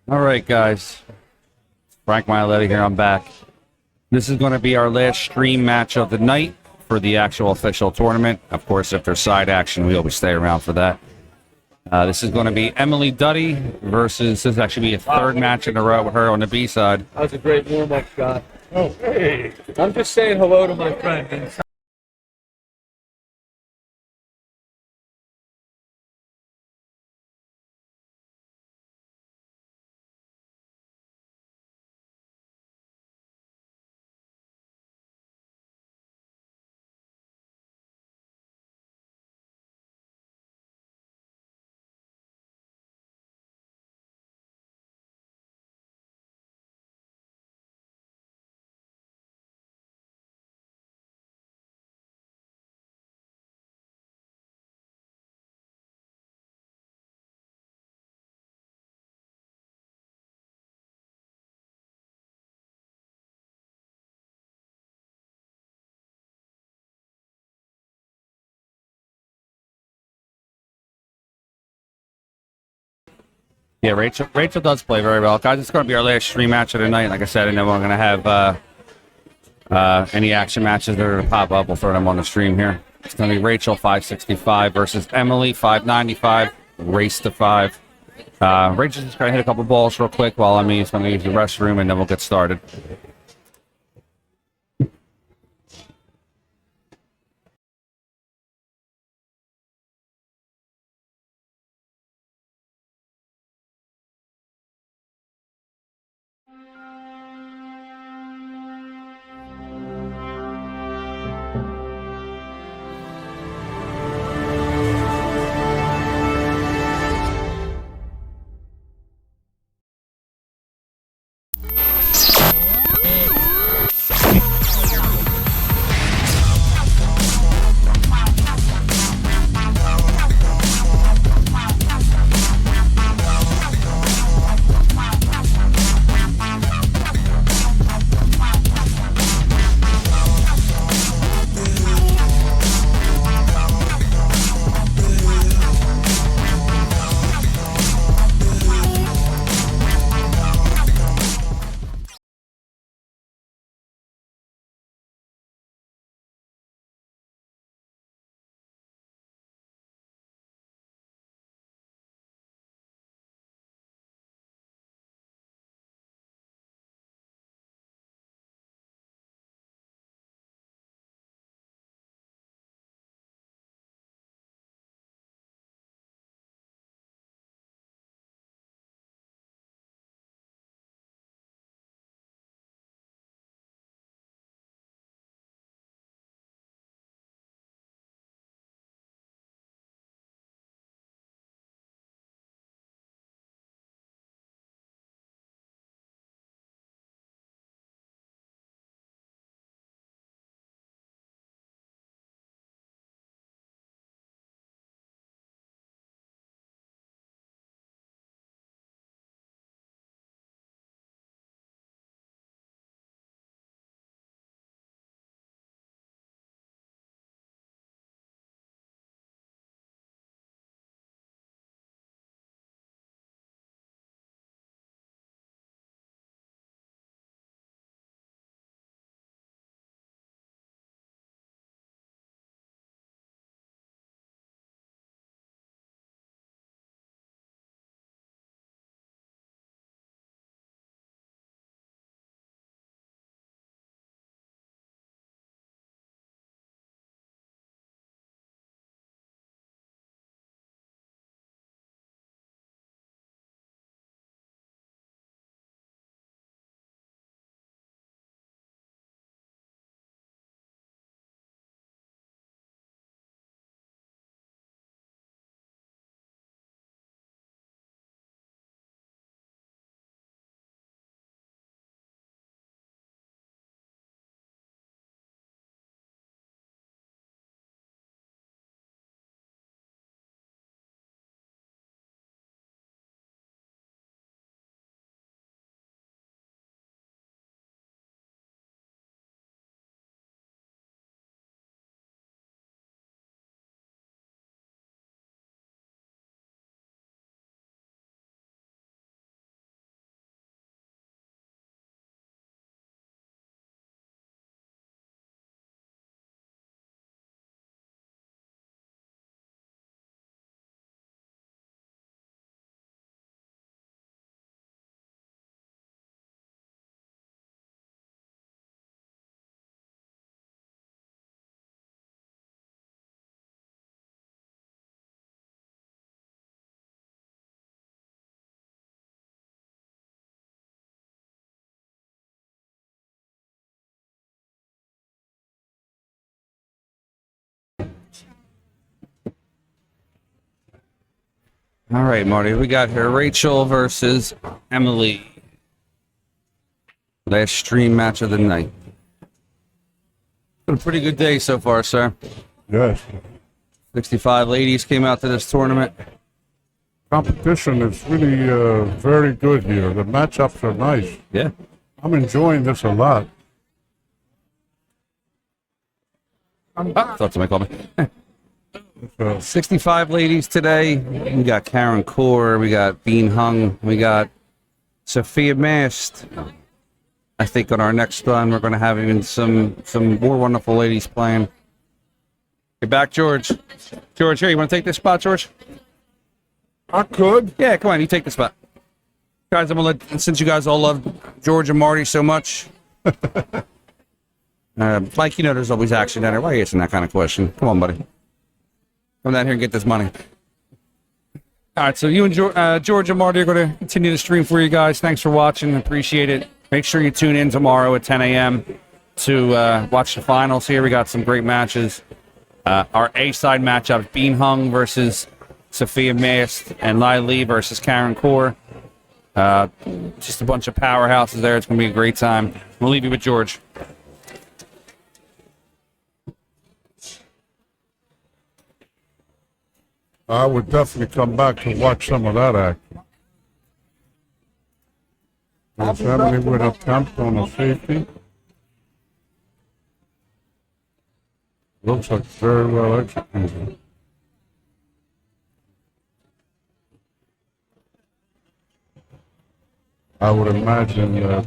All right, guys. Frank Miletti here. I'm back. This is going to be our last stream match of the night for the actual official tournament. Of course, if there's side action, we always stay around for that. This is going to be Emily Duddy versus, this is actually be a third match in a row with her on the B side. That was a great warm-up, Scott. Oh, hey. I'm just saying hello to my friend. Yeah, Rachel does play very well. Guys, it's going to be our last stream match of the night, like I said, and then we're going to have any action matches that are going to pop up. We'll throw them on the stream here. It's going to be Rachel, 565, versus Emily, 595. Race to 5. Rachel's just going to hit a couple balls real quick while Emily's going to use the restroom, and then we'll get started. All right, Marty, we got here Rachel versus Emily. Last stream match of the night. Been a pretty good day so far, sir. Yes. 65 ladies came out to this tournament. Competition is really very good here. The matchups are nice. Yeah. I'm enjoying this a lot. Thought somebody called me. So, 65 ladies today. We got Karen Kaur, we got Bean Hung, we got Sophia Mast. I think on our next run we're going to have even some more wonderful ladies playing. Get back, George. George, here, you want to take this spot, George? I could. Yeah, come on, you take the spot. Guys, I'm going to let, since you guys all love George and Marty so much. Mike, you know there's always action down there. Why are you asking that kind of question? Come on, buddy. Come down here and get this money. All right, so you and George and Marty are going to continue to stream for you guys. Thanks for watching. Appreciate it. Make sure you tune in tomorrow at 10 a.m. to watch the finals here. We got some great matches. Our A-side matchup, Bean Hung versus Sophia Mast, and Lai Lee versus Karen Kaur. Just a bunch of powerhouses there. It's going to be a great time. We'll leave you with George. I would definitely come back to watch some of that action. Is Emily with an attempt on a safety? Looks like very well executed. I would imagine that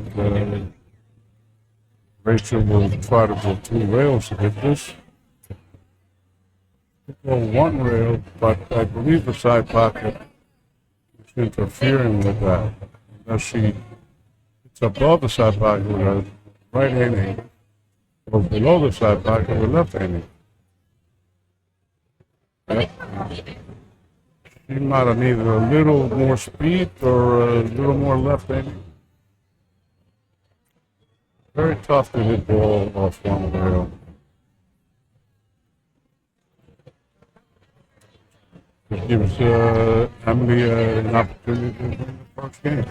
Rachel will try to go 2 rails to get this. Go 1 rail, but I believe the side pocket is interfering with that. It's above the side pocket with a right handing, or below the side pocket with left handing. Yep. She might have needed a little more speed or a little more left handing. Very tough to hit ball off 1 rail. It gives Emily an opportunity to win the first game.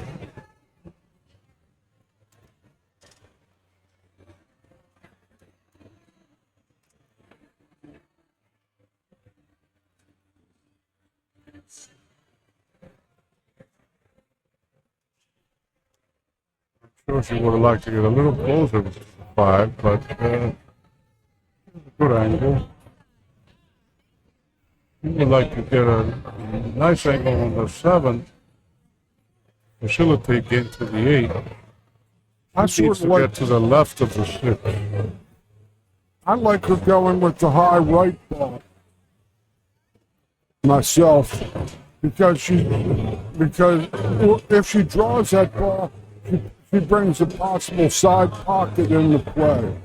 I'm sure she would have liked to get a little closer to 5, but good angle. You would like to get a nice angle on the 7, facilitate getting to the 8. I Needs sort to of like, get to the left of the 6. I like her going with the high right ball myself, because if she draws that ball, she brings a possible side pocket into play.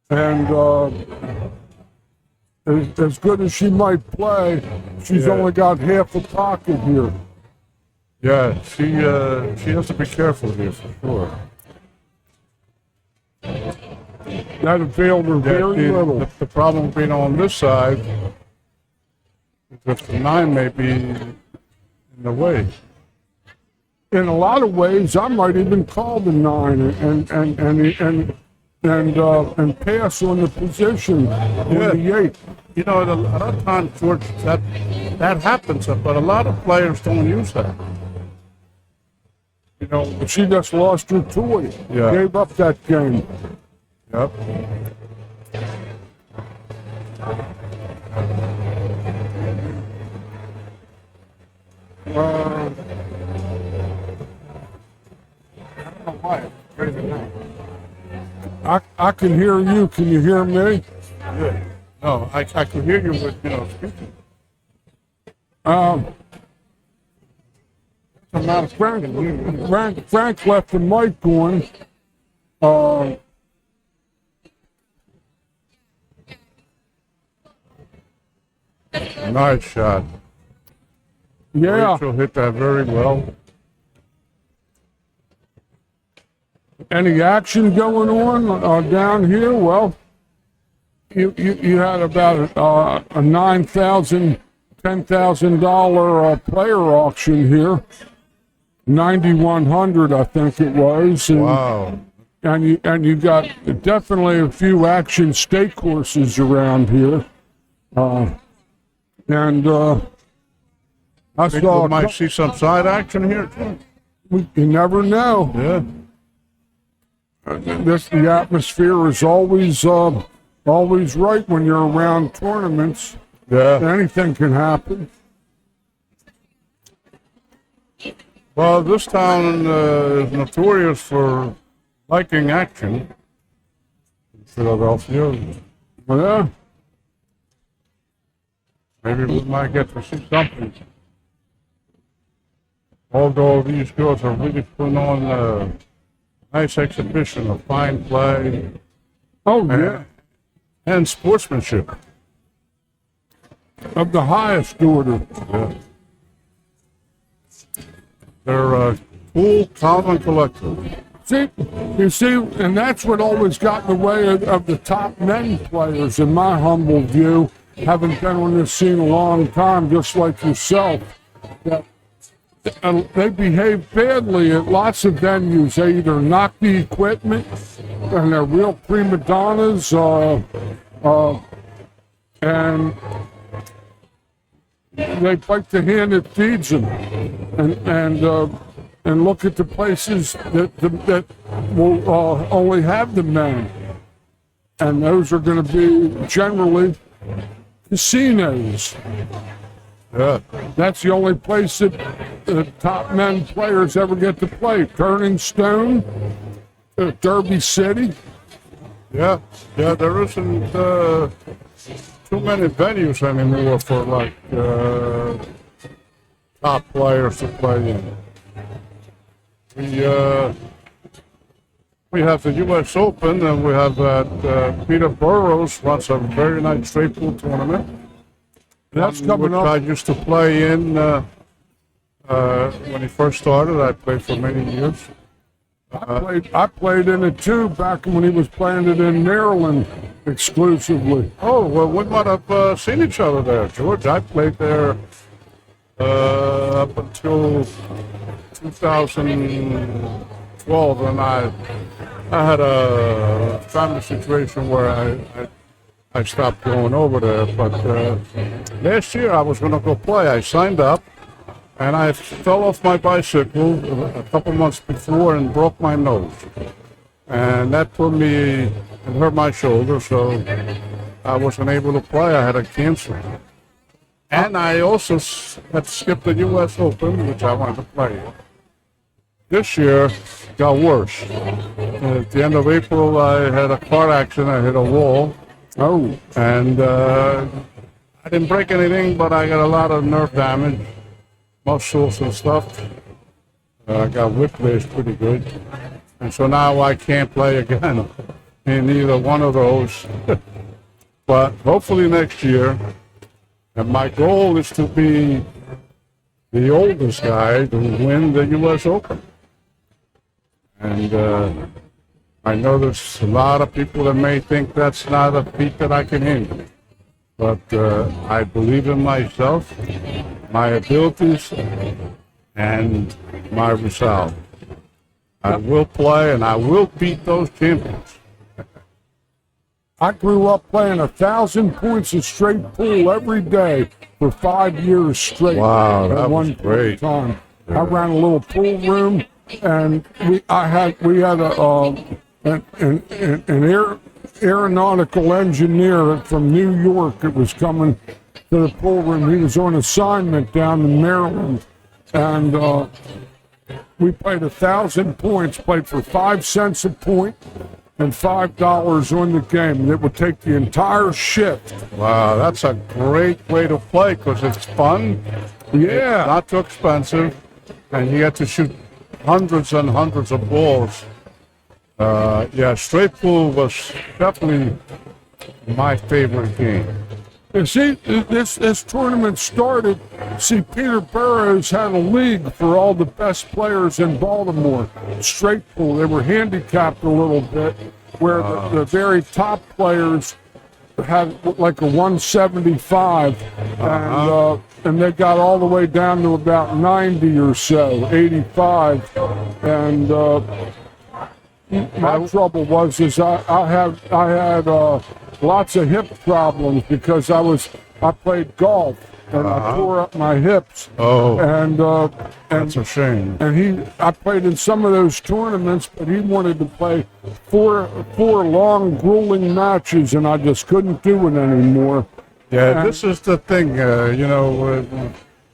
And as good as she might play, she's only got half a pocket here. Yeah, she has to be careful here for sure. That availed her very little. The problem being on this side is that the 9 may be in the way. In a lot of ways, I might even call the 9 and pass on the position on the 8. You know, a lot of times, George, that happens, but a lot of players don't use that. You know, But she just lost her toy. Yeah. Gave up that game. yep. I can hear you. Can you hear me? Yeah. No, I could hear you with, speaking. Frank left the mic on. Nice shot. Yeah. Rachel hit that very well. Any action going on down here? Well, you had about a 9,000 $10,000 player auction here. 9,100, I think it was. And, Wow. and you got definitely a few action stake horses around here. I Think saw we might see some side action here too. you never know. Yeah. The atmosphere is always right when you're around tournaments. Yeah. Anything can happen. Well, this town is notorious for liking action. Philadelphia. Yeah. Maybe we might get to see something. Although these girls are really putting on a nice exhibition of fine play Oh yeah. and sportsmanship. Of the highest order. Yeah. They're cool, calm, and collected. You see, and that's what always got in the way of the top men players, in my humble view, having been on this scene a long time, just like yourself. That they behave badly at lots of venues. They either knock the equipment, and they're real prima donnas, and they bite the hand that feeds them, and look at the places that will only have the men, and those are going to be generally casinos. Yeah. That's the only place that the top men players ever get to play. Turning Stone, Derby City. Yeah. Yeah, there isn't too many venues anymore for like top players to play in. We have the U.S. Open, and we have that Peter Burrows runs a very nice straight pool tournament. That's coming which up. I used to play in when he first started. I played for many years. I played in it too back when he was playing it in Maryland exclusively. Oh, well, we might have seen each other there, George. I played there up until 2012, and I had a family situation where I stopped going over there. But last year I was going to go play. I signed up, and I fell off my bicycle a couple months before and broke my nose. And that put me and hurt my shoulder, so I wasn't able to play. I had to cancel. And I also had skipped the U.S. Open, which I wanted to play. This year got worse. At the end of April, I had a car accident. I hit a wall. Oh, And I didn't break anything, but I got a lot of nerve damage, muscles and stuff. I got whiplash pretty good. And so now I can't play again in either one of those. But hopefully next year. And my goal is to be the oldest guy to win the U.S. Open. And I know there's a lot of people that may think that's not a feat that I can handle. But I believe in myself, my abilities, and my resolve. I will play and I will beat those champions. I grew up playing 1,000 points of straight pool every day for 5 years straight. Wow, at that one was great. time. I ran a little pool room, and we had an aeronautical engineer from New York that was coming to the pool room. He was on assignment down in Maryland, and we played 1,000 points, played for 5 cents a point and $5 on the game. It would take the entire shift. Wow, that's a great way to play because it's fun. Yeah. It's not too expensive, and you get to shoot hundreds and hundreds of balls. Yeah, straight pool was definitely my favorite game. You see, this tournament started. See, Peter Burrows had a league for all the best players in Baltimore. Straight pool. They were handicapped a little bit, where the very top players had like a 175, and they got all the way down to about 90 or so, 85, and my trouble was I had lots of hip problems because I played golf and I tore up my hips. Oh, and that's a shame. And I played in some of those tournaments, but he wanted to play four long, grueling matches, and I just couldn't do it anymore. Yeah, this is the thing,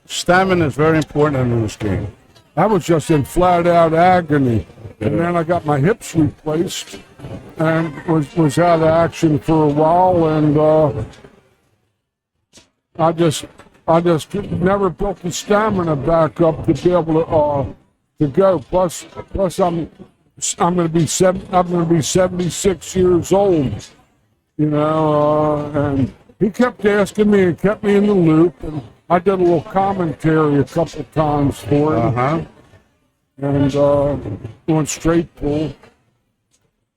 stamina is very important in this game. I was just in flat-out agony, and then I got my hips replaced, and was out of action for a while, and I just never built the stamina back up to be able to go. Plus I'm going to be 76 years old, and he kept asking me and kept me in the loop, and I did a little commentary a couple times for him, and went straight pool,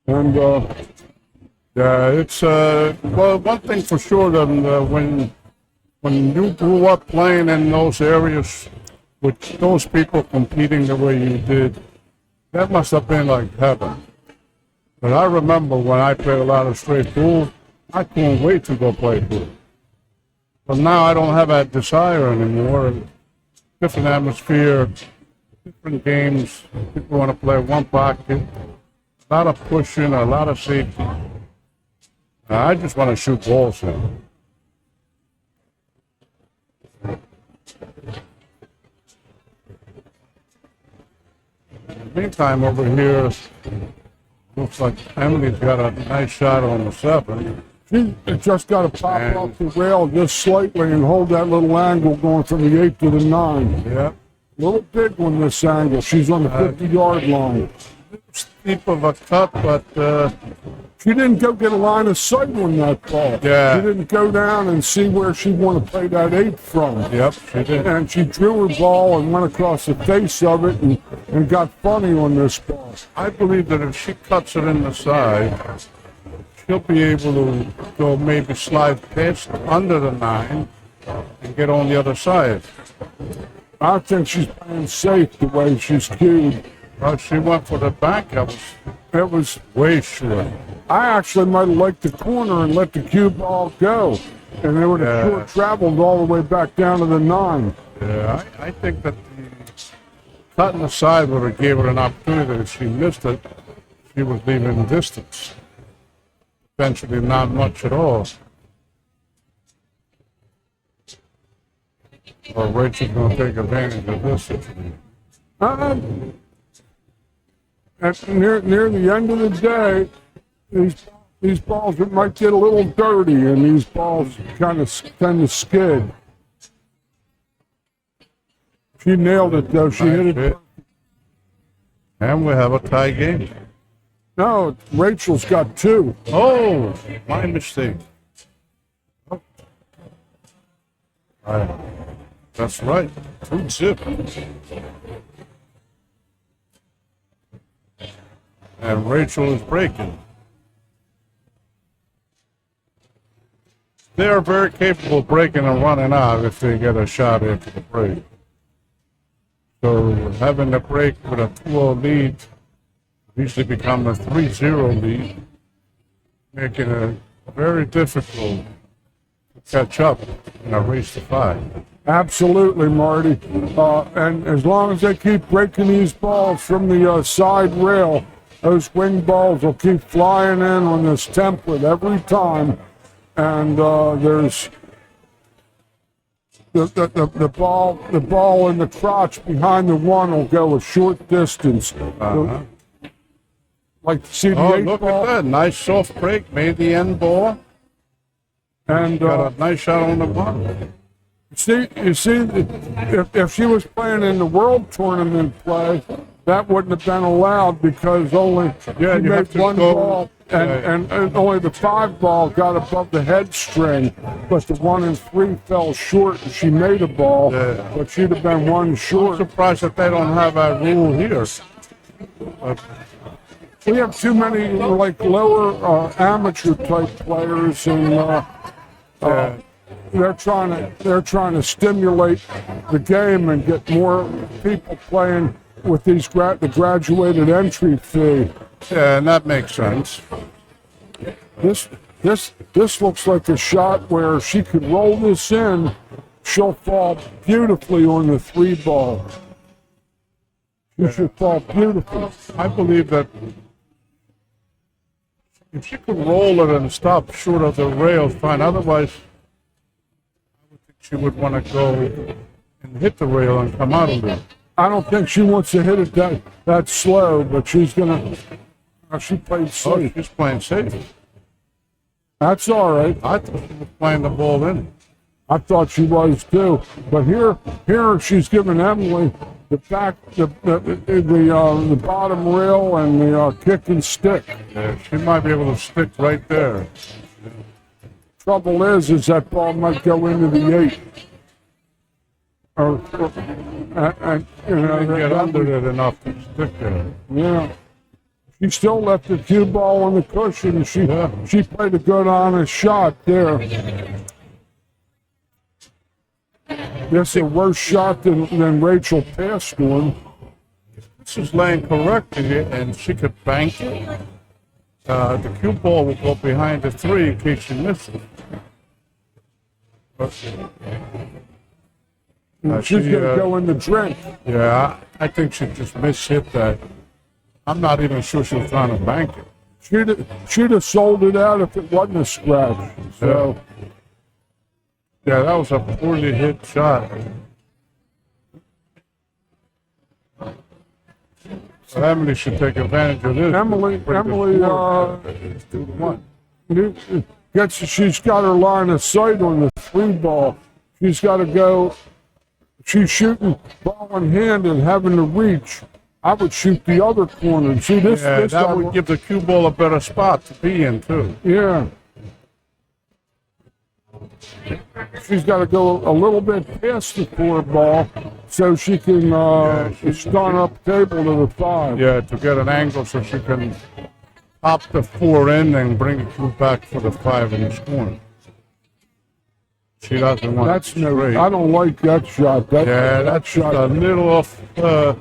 and yeah, it's well, one thing for sure that when you grew up playing in those areas with those people competing the way you did, that must have been like heaven. But I remember when I played a lot of straight pool, I couldn't wait to go play pool. But now I don't have that desire anymore. Different atmosphere, different games. People want to play one pocket, a lot of pushing, a lot of safety. I just want to shoot balls in. Meantime, over here, looks like Emily's got a nice shot on the 7. she just got to pop off the rail just slightly and hold that little angle going from the 8 to the 9. Yeah. A little big one, this angle. She's on the 50-yard line. Steep of a cut, but she didn't go get a line of sight on that ball. Yeah. She didn't go down and see where she wanted to play that 8 from. Yep, she did. And she drew her ball and went across the face of it and got funny on this ball. I believe that if she cuts it in the side, she'll be able to go maybe slide past under the 9 and get on the other side. I think she's playing safe the way she's cued. Well, she went for the back. That was way short. I actually might have liked the corner and let the cue ball go. And they would have sure traveled all the way back down to the 9. Yeah, I think that the cut in the side would have gave her an opportunity. If she missed it, she was leaving distance. Eventually, not much at all. Or Rachel's going to take advantage of this situation. At near the end of the day, these balls might get a little dirty, and these balls kind of skid. She nailed it though. She hit it. And we have a tie game. No, Rachel's got 2. Oh, my mistake. That's right. 2-0. And Rachel is breaking. They are very capable of breaking and running out if they get a shot after the break. So having the break with a 2-0 lead usually become a 3-0 lead, making it very difficult to catch up in a race to 5. Absolutely, Marty. And as long as they keep breaking these balls from the side rail, those wing balls will keep flying in on this template every time. And there's the ball in the crotch behind the 1 will go a short distance. Like see the 8 look ball. at that. Nice soft break. Made the end ball. And got a nice shot on the bottom. You see, if she was playing in the World Tournament play, that wouldn't have been allowed because only she made one ball, and only the 5 ball got above the head string, but the 1 and 3 fell short, and she made a ball, but she'd have been 1 short. I'm surprised that they don't have that rule here. we have too many like lower amateur type players, and they're trying to stimulate the game and get more people playing with these the graduated entry fee. Yeah, and that makes sense. This looks like a shot where she could roll this in. She'll fall beautifully on the 3 ball. She should fall beautifully. I believe that if she could roll it and stop short of the rail, fine. Otherwise, I would think she would want to go and hit the rail and come out of it. I don't think she wants to hit it that slow, but she's gonna. She played safe. Oh, she's playing safe. That's all right. I thought she was playing the ball in. I thought she was too, but here she's giving Emily the bottom rail and the kick and stick. Yeah, she might be able to stick right there. Trouble is that ball might go into the 8. Didn't get under it enough to stick there. Yeah. She still left the cue ball on the cushion. She played a good honest shot there. That's a worse shot than Rachel passed on. This is laying correctly, and she could bank it. The cue ball will go behind the 3 in case she misses. She's going to go in the drink. Yeah, I think she just mishit that. I'm not even sure she was trying to bank it. She'd have sold it out if it wasn't a scratch. So, yeah, that was a poorly hit shot. So Emily should take advantage of this. Emily, It's 2-1. she's got her line of sight on the 3 ball. She's got to go. She's shooting ball in hand and having to reach. I would shoot the other corner. See this? Yeah, that would give the cue ball a better spot to be in too. Yeah. She's got to go a little bit past the 4 ball so she can start up table to the 5. Yeah, to get an angle so she can pop the 4 in and bring the cue back for the 5 in this corner. She doesn't want. That's no. I don't like that shot. That's shot a little off the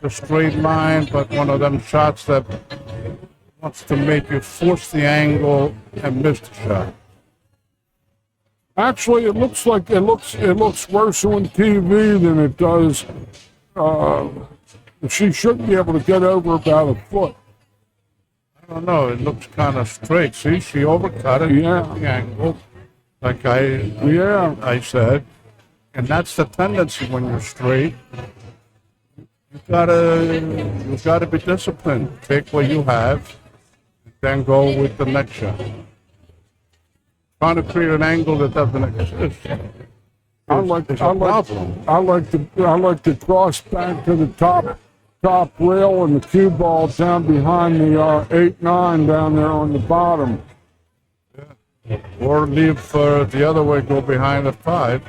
straight line, but one of them shots that wants to make you force the angle and miss the shot. Actually, it looks worse on TV than it does. She should be able to get over about a foot. I don't know. It looks kind of straight. See, she overcut it. Yeah. The angle, like I said, and that's the tendency when you're straight. You gotta be disciplined. Take what you have, then go with the next shot. Trying to create an angle that doesn't exist. I like the cross back to the top rail and the cue ball down behind the 8-9 down there on the bottom. Yeah. Or leave the other way, go behind the 5.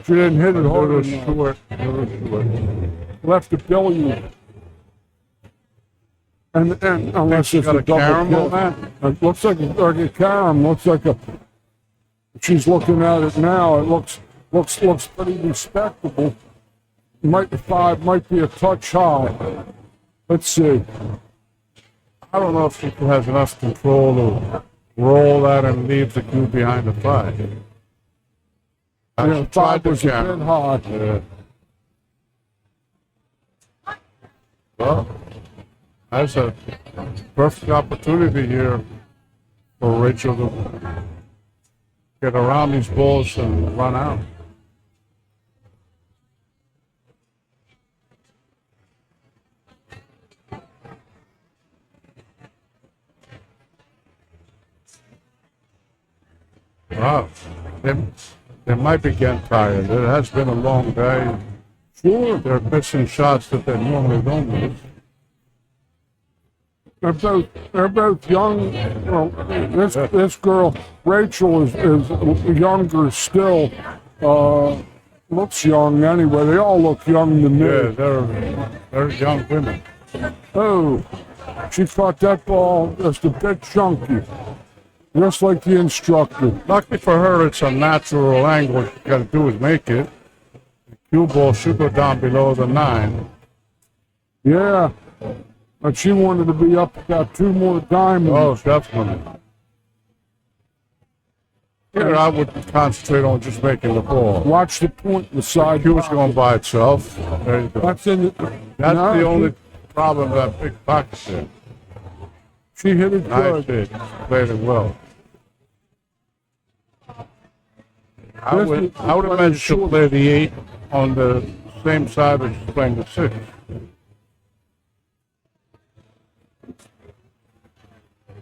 She didn't hit it hard enough. Left the billiard. And unless it's got a a double carom kill. on that? It looks like a carom. Looks like a. She's looking at it now. It looks pretty respectable. The 5 might be a touch high. Let's see. I don't know if she has enough control to roll that and leave the cue behind the 5. Yeah, 5 was a bit high. Yeah. Well, that's a perfect opportunity here for Rachel to get around these balls and run out. Wow. They might be getting tired. It has been a long day. Sure. They're missing shots that they normally don't miss. They're both young. Well, this girl, Rachel, is younger still. looks young anyway. They all look young to me. Yeah, they're young women. Oh, she caught that ball just a bit chunky, just like the instructor. Lucky for her, it's a natural angle. What you got to do is make it. The cue ball should go down below the 9. Yeah, but she wanted to be up about 2 more diamonds. Oh, definitely. Here, I would concentrate on just making the ball. Watch the point, the side. Cue was going by itself. There you go. That's in the, That's no, the only problem with that big pocket there. She hit it Nice good. hit. Played it well. I would imagine she'll play the 8 on the same side as she's playing the 6.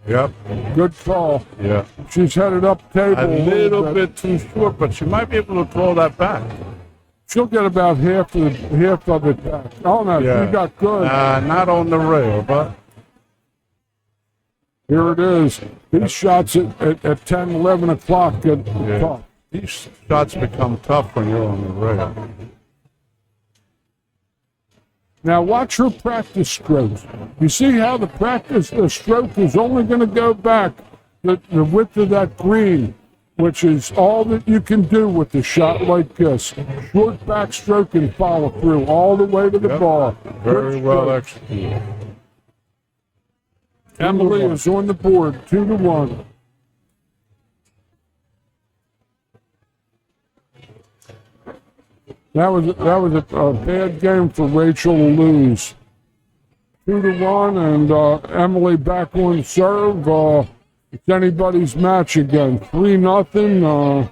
Yep. Good call. Yeah. She's headed up table A little bit too short, but she might be able to throw that back. She'll get about half of it back. Oh no, Yeah. she got good. Not on the rail, but Here it is. These shots at 10, 11 o'clock get tough. these shots become tough when you're on the rail. Now watch her practice strokes. You see how the stroke is only going to go back the width of that green, which is all that you can do with a shot like this. Short backstroke and follow through all the way to the ball. Very Good well stroke. executed. Emily is on the board, 2-1. That was a bad game for Rachel to lose. 2-1, and Emily back on serve. It's anybody's match again. 3-0.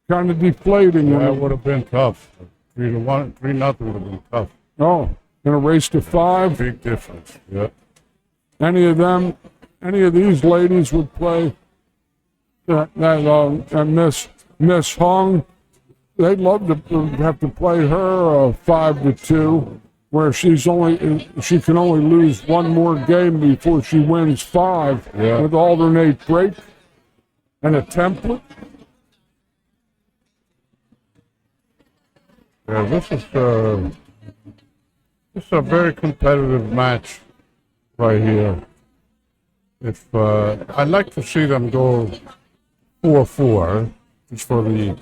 Kind of deflating. That would have been tough. 3-1, 3-0 would have been tough. Oh, in a race to 5. Big difference. Yeah. Any of these ladies would play and Miss Hung. They'd love to have to play her 5-2, where she can only lose one more game before she wins 5 with alternate break and a template. Yeah, this is a very competitive match right here. If I'd like to see them go 4-4, just for the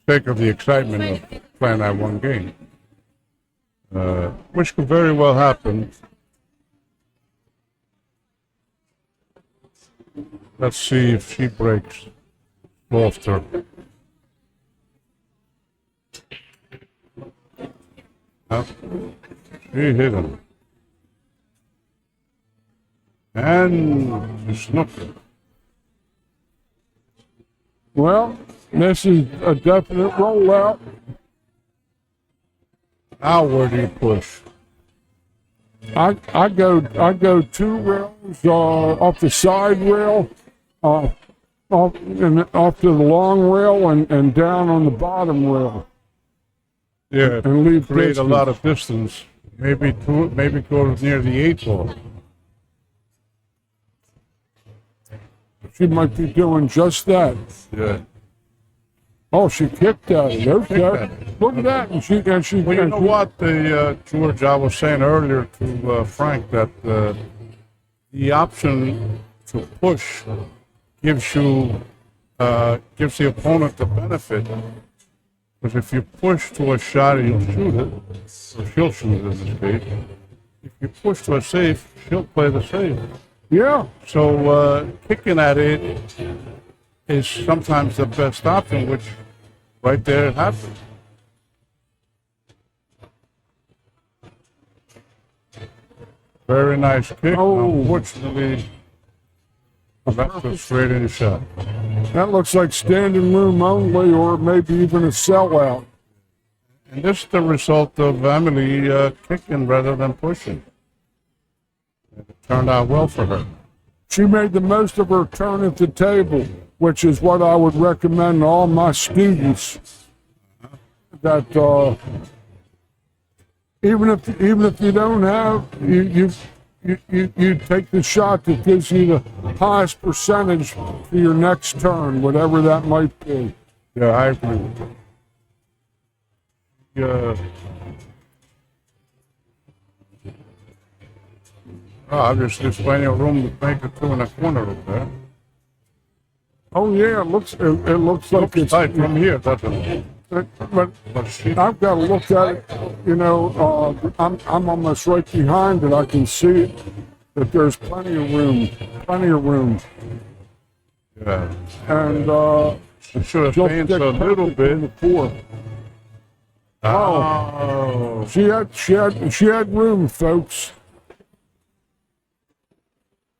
sake of the excitement of playing that one game, which could very well happen. Let's see if she breaks Wolfter. She hit him. And she snuck it. Well, this is a definite rollout. Now where do you push? I go 2 rails off the side rail, off to the long rail and down on the bottom rail. Yeah, And leave create distance. a lot of distance. Maybe go near the 8 ball. She might be doing just that. Yeah. Oh, she kicked at it. Okay. Look at that. And she. Well, you know what, George, I was saying earlier to Frank that the option to push gives the opponent the benefit. Because if you push to a shot, you'll shoot it, or she'll shoot it in this case. If you push to a safe, she'll play the safe. Yeah. So kicking at it is sometimes the best option, which right there it happens. Very nice kick. Oh. Unfortunately, that's a straight in shot. That looks like standing room only, or maybe even a sellout. And this is the result of Emily kicking rather than pushing. It turned out well for her. She made the most of her turn at the table, which is what I would recommend to all my students. That even if you don't have you take the shot that gives you the highest percentage for your next turn, whatever that might be. Yeah, I agree with you. obviously there's plenty of room to make it two in a corner over there. Oh yeah, it looks like it's tight from here, doesn't it? But I've got to look at it. You know, I'm almost right behind it. I can see it, that there's plenty of room, plenty of room. Yeah. And It should have just changed get a little perfect bit. in the four. Oh. She had room, folks.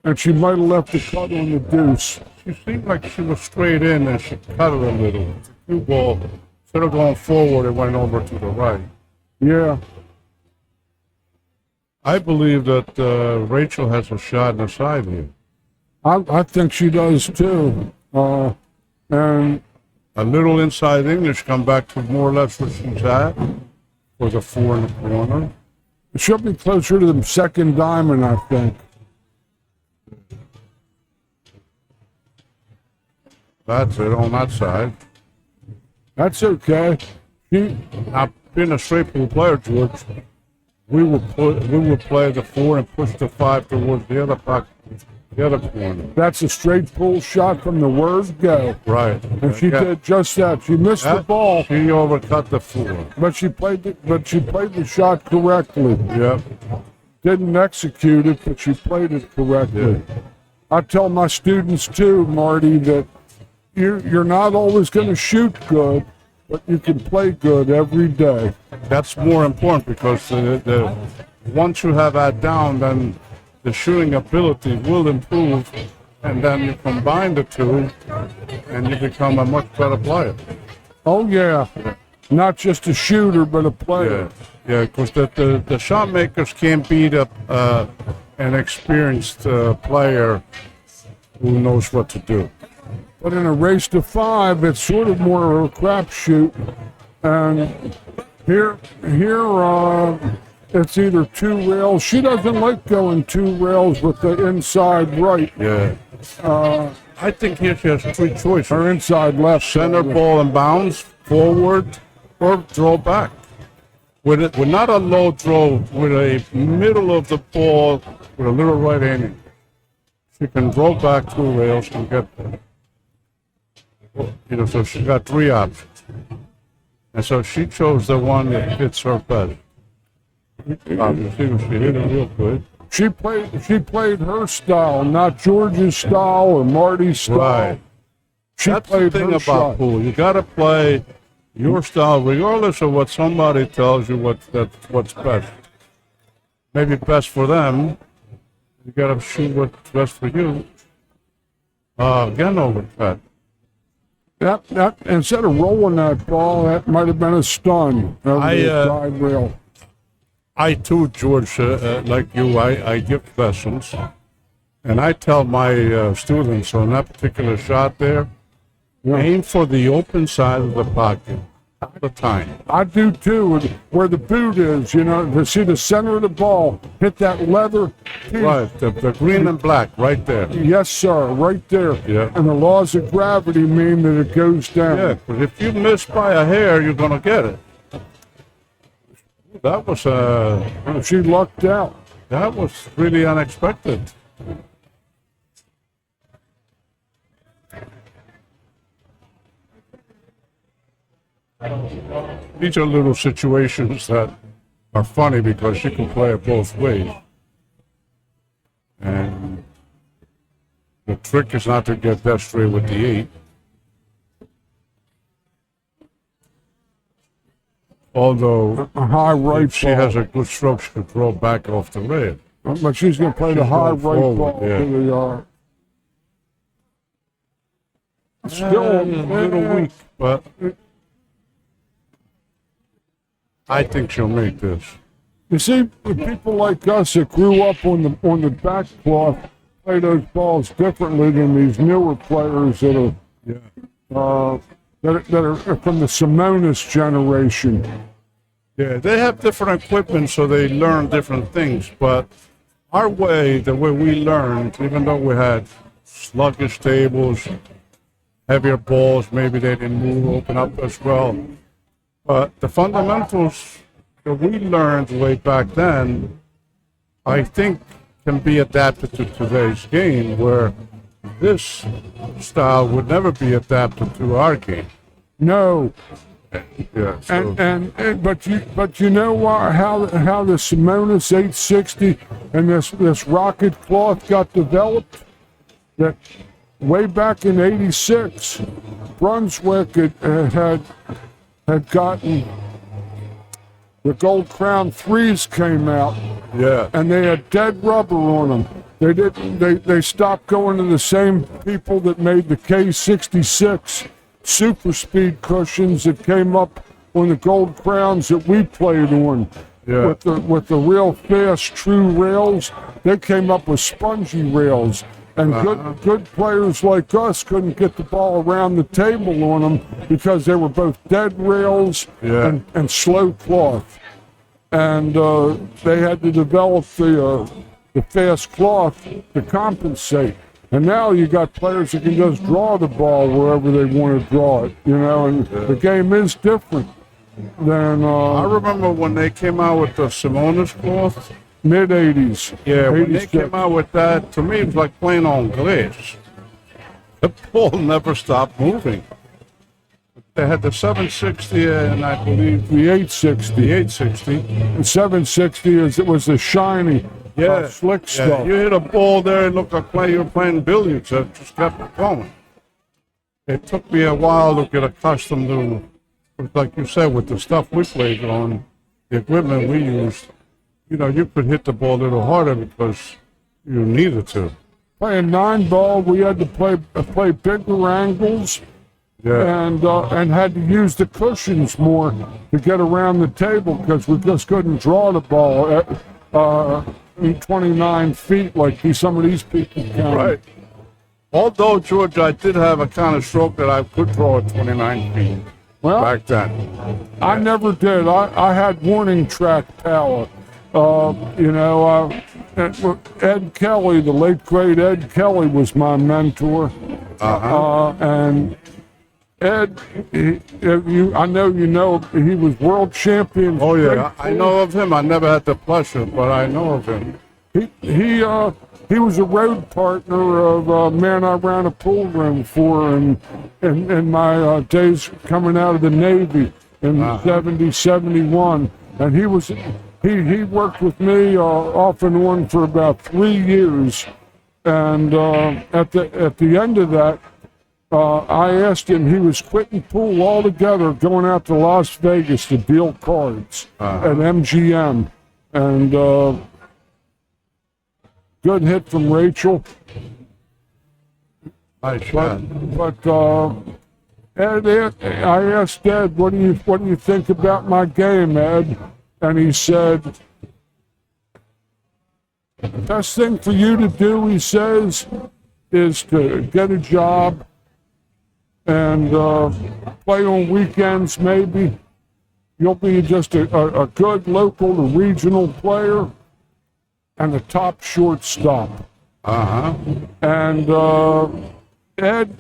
And she might have left the cut on the deuce. She seemed like she was straight in and she cut it a little. The cue ball, instead of going forward, it went over to the right. Yeah. I believe that Rachel has a shot in the side here. I think she does too. And A little inside English, come back to more or less where she's at, with a 4 in the corner. she'll be closer to the second diamond, I think. That's it on that side. That's okay. Now, being a straight pool player, George, we will play the 4 and push the 5 towards the other pocket, the other corner. That's a straight pull shot from the word go. Right. And she did just that. She missed the ball, She overcut the 4. but she played the shot correctly. Yep. Didn't execute it, but she played it correctly. Yeah. I tell my students too, Marty, that you're not always going to shoot good, but you can play good every day. That's more important because once you have that down, then the shooting ability will improve, and then you combine the two, and you become a much better player. Oh yeah, not just a shooter, but a player. Yeah, because the shot makers can't beat up an experienced player who knows what to do. But in a race to 5, it's sort of more of a crapshoot. And here, it's either 2 rails. She doesn't like going 2 rails with the inside right. Yeah. I think here she has 3 choices. Her inside left. Center ball and bounce, forward, or draw back. With not a low throw, with a middle of the ball, with a little right handing. She can draw back 2 rails and get there. You know, so she got 3 options. And so she chose the one that fits her best. Obviously, she hit it real good. She played her style, not George's style or Marty's style. Right. She That's played the thing her about shot. pool. You got to play your style, regardless of what somebody tells you what's best. Maybe best for them. You got to shoot what's best for you. Again, overcut. That instead of rolling that ball, that might have been a stun over the side rail. I too, George, like you, I give lessons, and I tell my students on that particular shot there, aim for the open side of the pocket all the time. I do too, where the boot is, you know, to see the center of the ball, hit that leather piece. Right, the green and black right there. Yes, sir, right there. Yeah. And the laws of gravity mean that it goes down. Yeah, but if you miss by a hair, you're going to get it. That was She lucked out. that was really unexpected. These are little situations that are funny because you can play it both ways. And the trick is not to get that straight with the 8. Although A high right if she ball. has a good stroke, she can throw back off the rail. But she's going to play the She's high going right forward, ball yeah. to the yard. Still A little weak, but I think she'll make this. You see, people like us that grew up on the back cloth play those balls differently than these newer players that are that are from the Simonis generation. Yeah, they have different equipment, so they learn different things. But our way, the way we learned, even though we had sluggish tables, heavier balls, maybe they didn't move, open up as well. But the fundamentals that we learned way back then, I think, can be adapted to today's game, where this style would never be adapted to our game. No, Yeah. So, but you know what? How the Simonis 860 and this rocket cloth got developed? That way back in '86, Brunswick had gotten the Gold Crown 3s came out, yeah. and they had dead rubber on them. They didn't. They stopped going to the same people that made the K66 super speed cushions that came up on the Gold Crowns that we played on. Yeah. With the real fast true rails, they came up with spongy rails. And good players like us couldn't get the ball around the table on them because they were both dead rails and slow cloth. And they had to develop the fast cloth to compensate. And now you got players that can just draw the ball wherever they want to draw it, and the game is different than I remember when they came out with the Simonis cloth. mid-'80s. Yeah, when they 86. came out with that, to me it was like playing on glass. The ball never stopped moving. They had the 760 and I believe The 860. the 860. The 760 it was the shiny, slick Yeah, stuff. you hit a ball there and looked like you were playing billiards. It just kept going. It took me a while to get accustomed to, like you said, with the stuff we played on, the equipment we used. You could hit the ball a little harder because you needed to. Playing 9-ball, we had to play bigger angles Yeah. and had to use the cushions more to get around the table because we just couldn't draw the ball in 29 feet like some of these people can. Right. Although, George, I did have a kind of stroke that I could draw at 29 feet Well, back then. I never did. I had warning track power. Ed Kelly, the late great Ed Kelly, was my mentor. And Ed, I know he was world champion. Oh, yeah. I know of him. I never had the pleasure, but I know of him. He was a road partner of a man I ran a pool room for in my days coming out of the Navy in 70, 71. And he worked with me off and on for about 3 years. And at the end of that, I asked him, he was quitting pool altogether, going out to Las Vegas to deal cards at MGM. And good hit from Rachel. Nice shot. But Ed, I asked Ed, what do you think about my game, Ed? And he said, the best thing for you to do, he says, is to get a job and play on weekends maybe. You'll be just a good local to regional player and a top shortstop. And Ed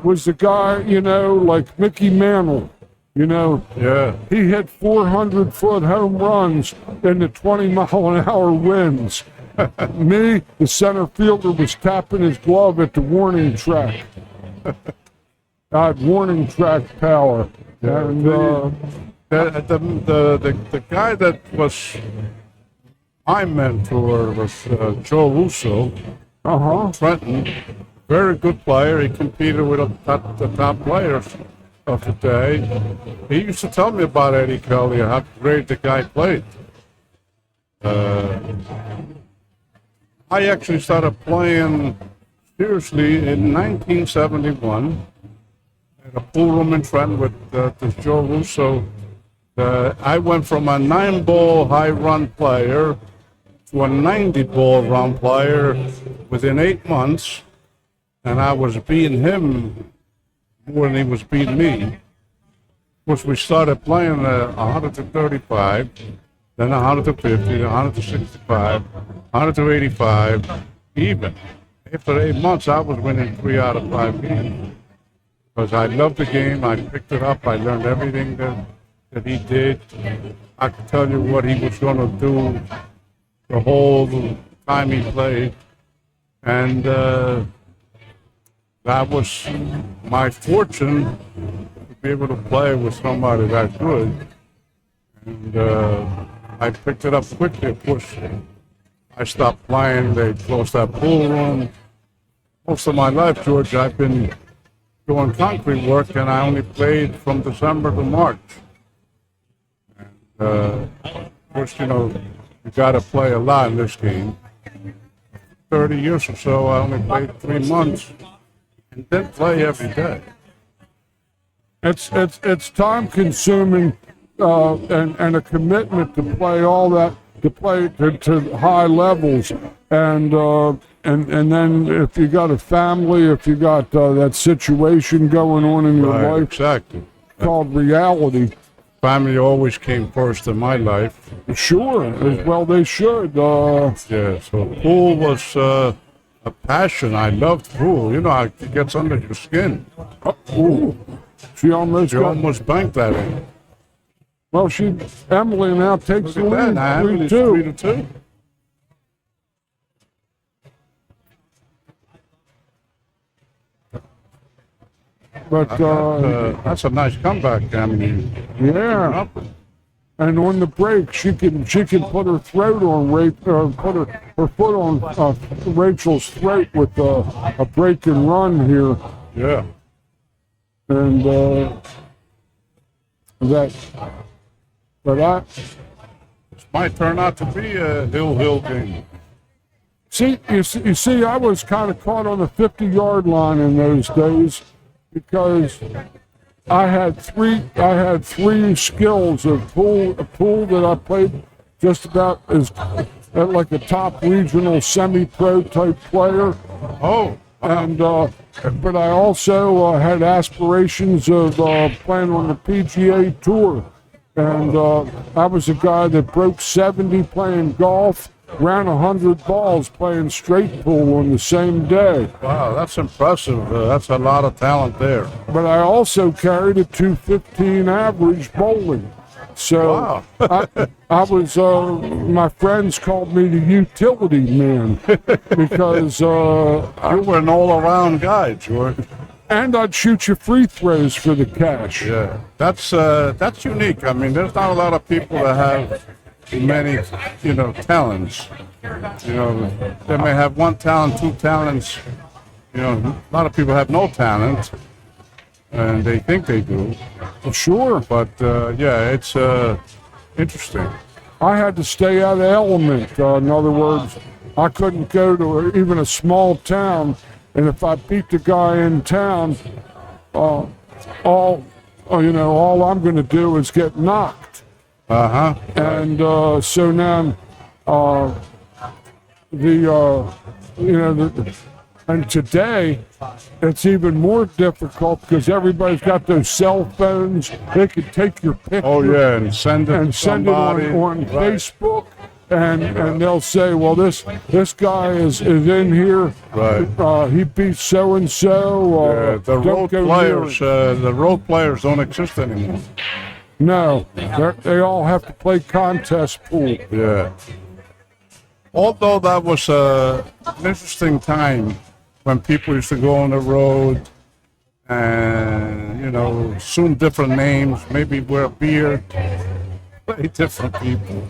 was the guy, like Mickey Mantle. Yeah. He hit 400-foot home runs in the 20-mile-an-hour winds. Me, the center fielder, was tapping his glove at the warning track. I had warning track power. And the guy that was my mentor was Joe Russo, Trenton. Very good player. He competed with the top players of the day. He used to tell me about Eddie Kelly and how great the guy played. I actually started playing seriously in 1971 at a pool room in Trenton with this Joe Russo. I went from a 9-ball high run player to a 90-ball run player within 8 months, and I was beating him more than he was beating me. Which we started playing 135, then 150, then 165, 185, even. After 8 months, I was winning 3 out of 5 games. Because I loved the game, I picked it up, I learned everything that that he did. I could tell you what he was going to do the whole time he played. And that was my fortune to be able to play with somebody that good. And I picked it up quickly. Of course, I stopped playing. They closed that pool room. Most of my life, George, I've been doing concrete work, and I only played from December to March. And, of course, you know, you got to play a lot in this game. 30 years or so, I only played 3 months and didn't play every day. It's time consuming and a commitment to play all that, to play to high levels, and then if you got a family, if you got that situation going on in your life, exactly, called reality. Family always came first in my life. Sure, as well they should. Yeah, so pool was a passion. I loved pool. You know, it gets under your skin. Ooh, she almost banked that in. Well, Emily now takes the lead. Now Emily's 3-2. But that's a nice comeback, Emily. Yeah. And on the break, she can put her throat on put her foot on Rachel's throat with a break and run here. Yeah. And This might turn out to be a hill game. See, you see, I was kind of caught on the 50-yard line in those days because I had three skills of pool that I played just about as like a top regional semi-pro type player. Oh. And but I also had aspirations of playing on the PGA Tour, and I was a guy that broke 70 playing golf, ran 100 balls playing straight pool on the same day. Wow, that's impressive. That's a lot of talent there. But I also carried a 215 average bowling. So wow. I was, my friends called me the utility man because you were an all-around guy, George. And I'd shoot you free throws for the cash. Yeah, that's unique. I mean, there's not a lot of people that have many, talents. They may have one talent, two talents. A lot of people have no talent. And they think they do. Well, sure. But, yeah, it's interesting. I had to stay out of element. In other words, I couldn't go to even a small town, and if I beat the guy in town, all I'm going to do is get knocked. Uh-huh. And so now and today, it's even more difficult because everybody's got those cell phones. They can take your picture. Oh yeah, and send it and to send somebody. it on Right. Facebook, and they'll say, well, this guy is in here. Right. He beat so and so. The role players don't exist anymore. No, they all have to play contest pool. Yeah. Although that was an interesting time when people used to go on the road and, assume different names, maybe wear a beard, play different people.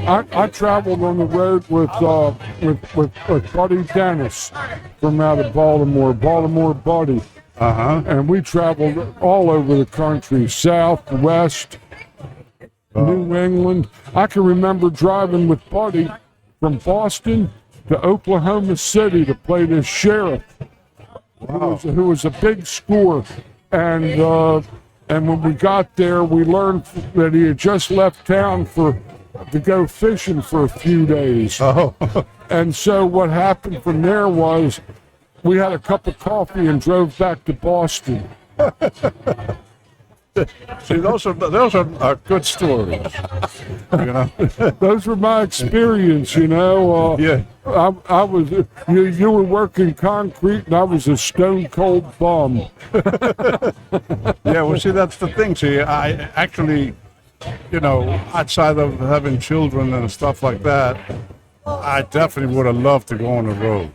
I traveled on the road with Buddy Dennis from out of Baltimore Buddy. Uh-huh. And we traveled all over the country, south, west, New England. I can remember driving with Buddy from Boston to Oklahoma City to play this sheriff, who was a big score. And when we got there, we learned that he had just left town to go fishing for a few days. Oh. And so what happened from there was we had a cup of coffee and drove back to Boston. See, those are good stories. Those were my experience, Yeah. I was you were working concrete and I was a stone cold bum. Yeah, well, see, that's the thing. See, I actually you know, outside of having children and stuff like that, I definitely would have loved to go on the road.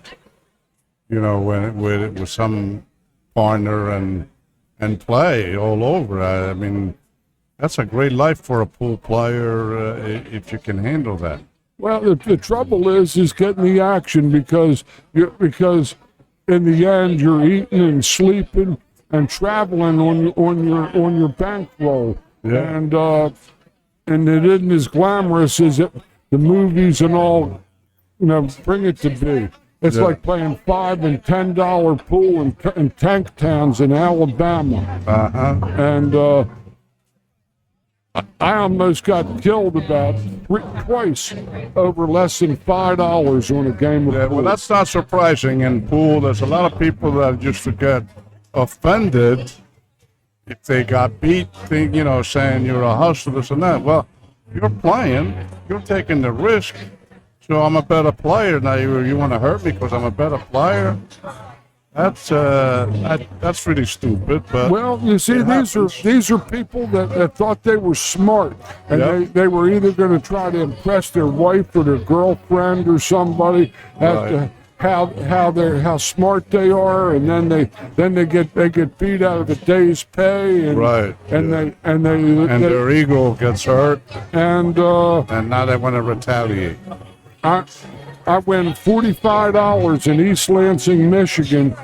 You know, with some partner and play all over. I mean, that's a great life for a pool player if you can handle that. Well, the trouble is getting the action because in the end you're eating and sleeping and traveling on your bankroll. Yeah. And it isn't as glamorous as the movies and all, you know, bring it to be. It's Yeah. like playing $5 and $10 pool in tank towns in Alabama. And I almost got killed about twice over less than $5 on a game of Yeah, pool. well, that's not surprising in pool. There's a lot of people that used to get offended if they got beat, you know, saying you're a hustler, this and that. Well, you're playing, you're taking the risk, so I'm a better player. Now you want to hurt me because I'm a better player? That's really stupid. But Well, you see, it happens. these are people that thought they were smart, and Yep. they were either going to try to impress their wife or their girlfriend or somebody as to how smart they are, and then they get beat out of a day's pay, and Right, and yeah. they their ego gets hurt, and and now they want to retaliate. I win $45 in East Lansing, Michigan,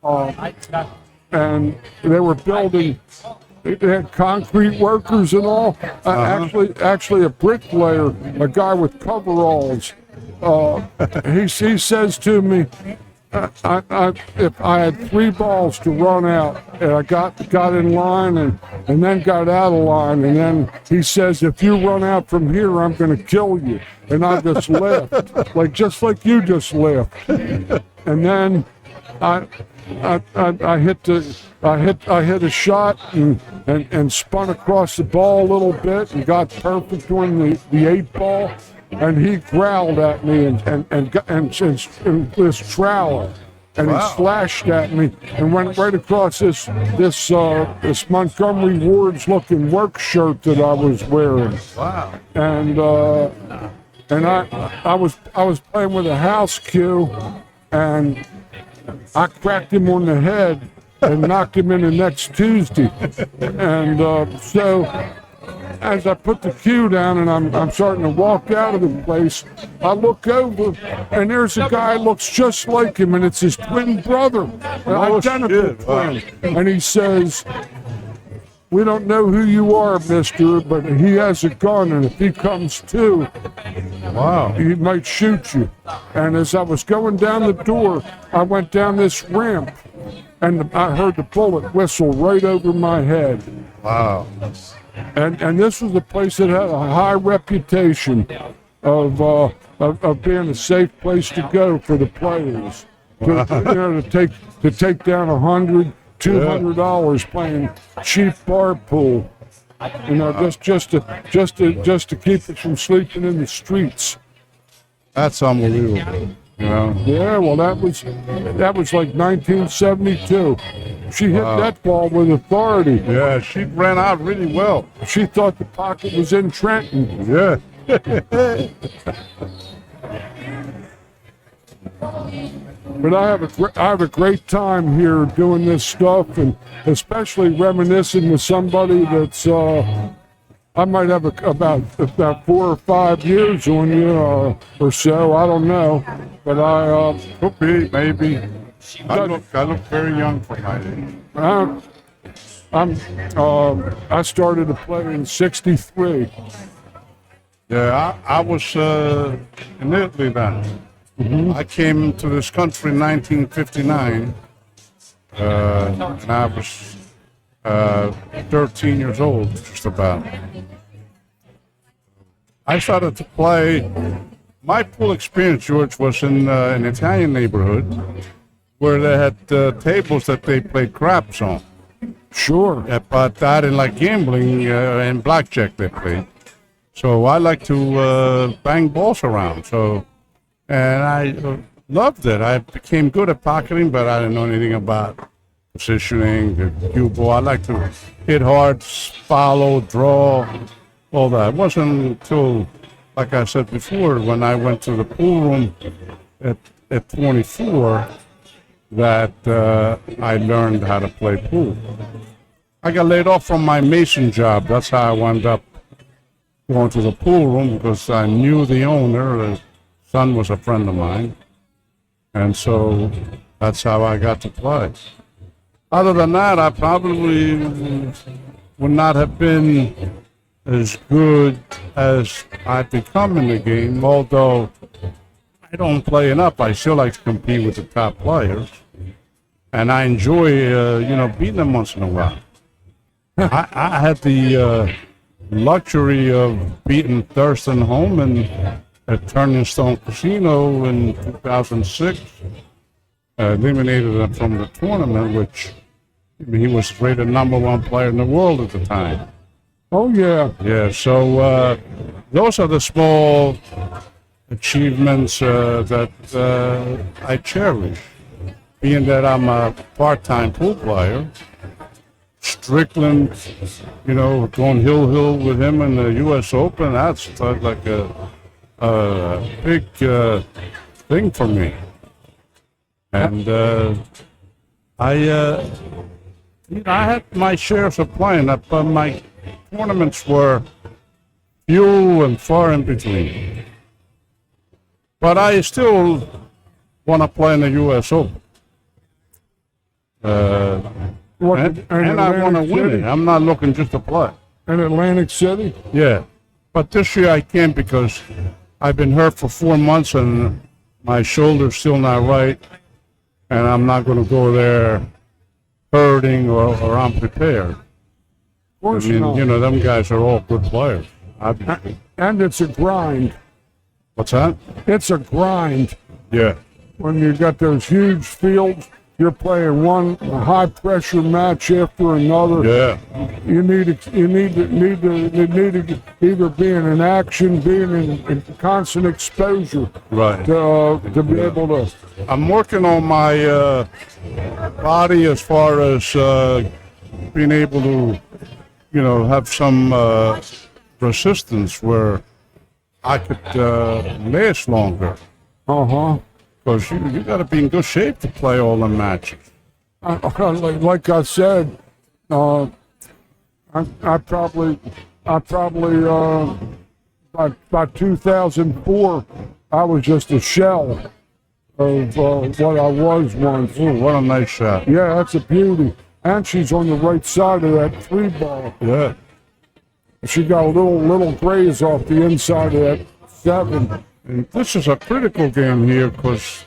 and they were building. They had concrete workers and all. Actually, a bricklayer, a guy with coveralls. He says to me, if I had 3 balls to run out, and I got in line and then got out of line, and then he says, if you run out from here, I'm going to kill you. And I just left, just like you just left. And then I hit a shot and spun across the ball a little bit and got perfect on the 8 ball. And he growled at me and this trowel, and Wow. he slashed at me and went right across this Montgomery Ward's looking work shirt that I was wearing. Wow. And I was playing with a house cue, and I cracked him on the head and knocked him in the next Tuesday. And so as I put the cue down and I'm starting to walk out of the place, I look over and there's a guy who looks just like him, and it's his twin brother, an Oh, identical shit. Wow. twin. And he says, "We don't know who you are, mister, but he has a gun, and if he comes to, Wow. he might shoot you." And as I was going down the door, I went down this ramp, and I heard the bullet whistle right over my head. Wow. And this was a place that had a high reputation of being a safe place to go for the players. To take down $100-$200 playing cheap bar pool. You know, just to keep us from sleeping in the streets. That's unbelievable. You know. Yeah, well, that was like 1972. She hit that ball with authority. Yeah, she ran out really well. She thought the pocket was in Trenton. Yeah. But I have a great time here doing this stuff, and especially reminiscing with somebody that's I might have about 4 or 5 years on you or so. I don't know, but Could be, maybe. I look very young for my age. I started to play in '63. Yeah, I was in Italy then. I came to this country in 1959, and I was 13 years old, just about. I started to play. My pool experience, George, was in an Italian neighborhood where they had tables that they played craps on. Sure. But I didn't like gambling and blackjack they played. So I like to bang balls around. And I loved it. I became good at pocketing, but I didn't know anything about positioning, the cue ball. I like to hit hard, follow, draw, all that. It wasn't until, like I said before, when I went to the pool room at 24 that I learned how to play pool. I got laid off from my mason job. That's how I wound up going to the pool room, because I knew the owner. His son was a friend of mine. And so that's how I got to play. Other than that, I probably would not have been as good as I've become in the game, although I don't play enough. I still like to compete with the top players, and I enjoy, beating them once in a while. I had the luxury of beating Thurston Holman at Turning Stone Casino in 2006. Eliminated him from the tournament, which he was rated #1 player in the world at the time. Oh, yeah. Yeah, so those are the small achievements that I cherish. Being that I'm a part-time pool player, Strickland, going hill with him in the U.S. Open, that's like a big thing for me. And I had my shares of playing, but my tournaments were few and far in between. But I still want to play in the U.S. Open. And I want to win it. I'm not looking just to play. In Atlantic City? Yeah. But this year I can't, because I've been hurt for 4 months and my shoulder's still not right. And I'm not going to go there hurting or unprepared. Of course not. Them guys are all good players. And it's a grind. What's that? It's a grind. Yeah. When you got those huge fields, you're playing one high-pressure match after another. Yeah. You need to either be in action, being in constant exposure, Right. to be able to. I'm working on my body as far as being able to, have some resistance where I could last longer. Uh-huh. Because you got to be in good shape to play all the matches. Like I said, I probably by 2004, I was just a shell of what I was once. Ooh, what a nice shot. Yeah, that's a beauty. And she's on the right side of that 3-ball. Yeah. She got a little graze off the inside of that 7. And this is a critical game here because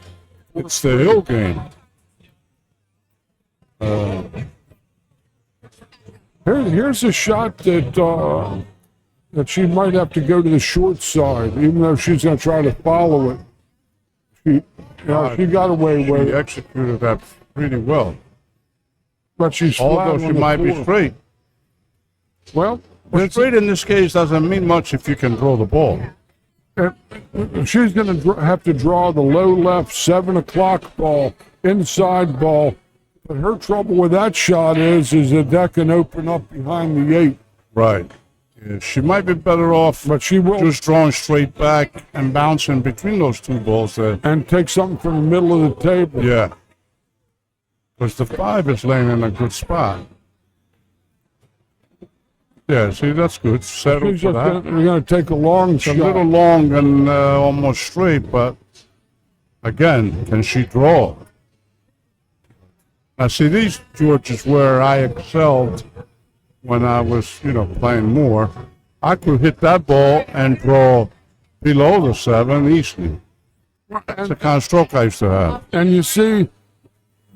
it's the hill game. Here's a shot that she might have to go to the short side, even though she's going to try to follow it. She got away with She it, executed that pretty well. but she's flat Although on she the might be floor. straight. Well, But straight in this case doesn't mean much if you can throw the ball. she's going to have to draw the low left 7 o'clock ball, inside ball. But her trouble with that shot is that can open up behind the 8. Right. Yeah, she might be better off But she will just drawing straight back and bouncing between those two balls there. and take something from the middle of the table. Yeah. Because the 5 is laying in a good spot. Yeah, see, that's good. Settle She's for just that. going to take a long It's a shot. little long and almost straight, but again, can she draw? Now, see, these, George, is where I excelled when I was, playing more. I could hit that ball and draw below the 7 easily. That's the kind of stroke I used to have. And you see,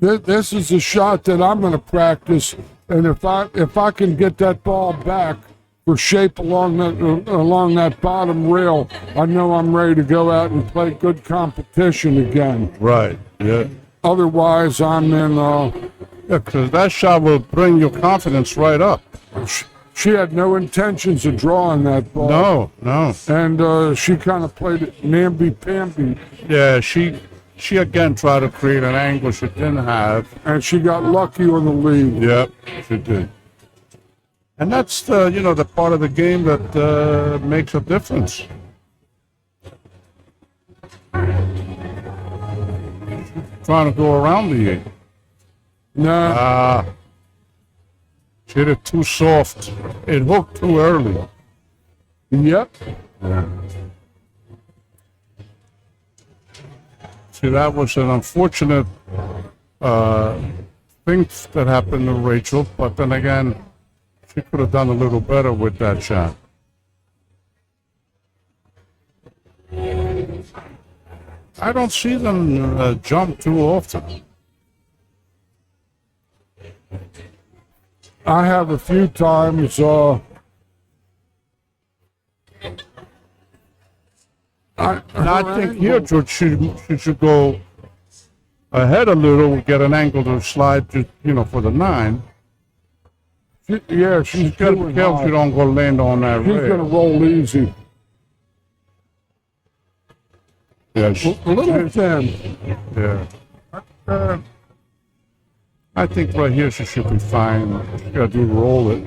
this is a shot that I'm going to practice. And if I can get that ball back for shape along that bottom rail, I know I'm ready to go out and play good competition again. Right, yeah. Otherwise, I'm in. Yeah, because that shot will bring your confidence right up. She had no intentions of drawing that ball. No. And she kind of played it namby-pamby. Yeah, she she again tried to create an angle she didn't have. And she got lucky on the lead. Yep, she did. And that's the, the part of the game that makes a difference. Trying to go around the 8. Nah. She hit it too soft. It hooked too early. Yep. See, that was an unfortunate thing that happened to Rachel, but then again, she could have done a little better with that shot. I don't see them jump too often. I have a few times. I think here she should go ahead a little, get an angle to slide, for the 9. She's Got to be careful she don't go land on that She's gonna rail. roll easy. Yeah, A little thin. yeah. I think right here she should be fine. She got to roll it.